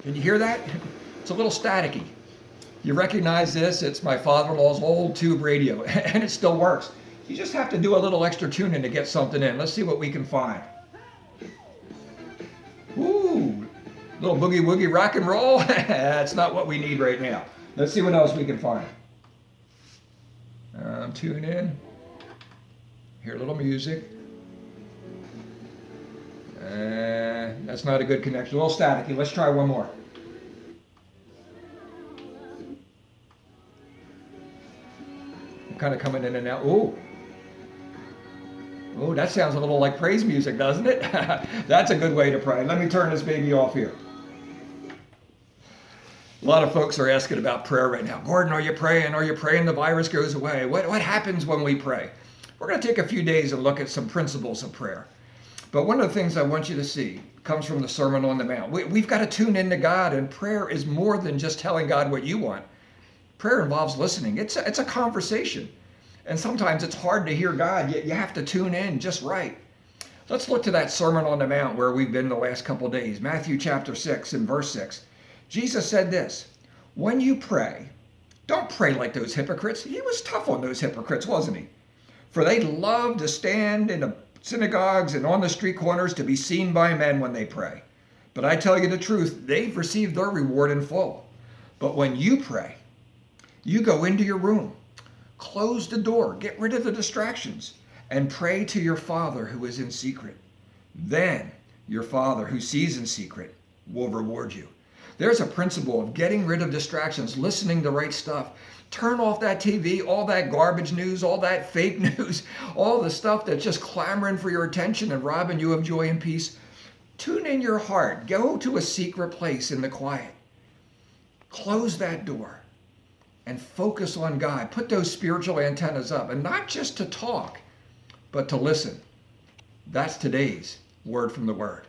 Can you hear that? It's a little staticky. You recognize this? It's my father-in-law's old tube radio, and it still works. You just have to do a little extra tuning to get something in. Let's see what we can find. Ooh, little boogie woogie rock and roll. That's not what we need right now. Let's see what else we can find. Tune in. Hear a little music. That's not a good connection. A little staticky. Let's try one more. I'm kind of coming in and out. Ooh. Oh, that sounds a little like praise music, doesn't it? That's a good way to pray. Let me turn this baby off here. A lot of folks are asking about prayer right now. Gordon, are you praying? Are you praying the virus goes away? What happens when we pray? We're going to take a few days and look at some principles of prayer. But one of the things I want you to see comes from the Sermon on the Mount. We've got to tune into God, and prayer is more than just telling God what you want. Prayer involves listening. It's a conversation. And sometimes it's hard to hear God. You have to tune in just right. Let's look to that Sermon on the Mount where we've been the last couple of days. Matthew chapter 6 and verse 6. Jesus said this, when you pray, don't pray like those hypocrites. He was tough on those hypocrites, wasn't he? For they love to stand in the synagogues and on the street corners to be seen by men when they pray. But I tell you the truth, they've received their reward in full. But when you pray, you go into your room, close the door, get rid of the distractions, and pray to your Father who is in secret. Then your Father who sees in secret will reward you. There's a principle of getting rid of distractions, listening to right stuff. Turn off that TV, all that garbage news, all that fake news, all the stuff that's just clamoring for your attention and robbing you of joy and peace. Tune in your heart. Go to a secret place in the quiet. Close that door and focus on God. Put those spiritual antennas up, and not just to talk, but to listen. That's today's Word from the Word.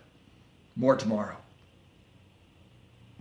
More tomorrow.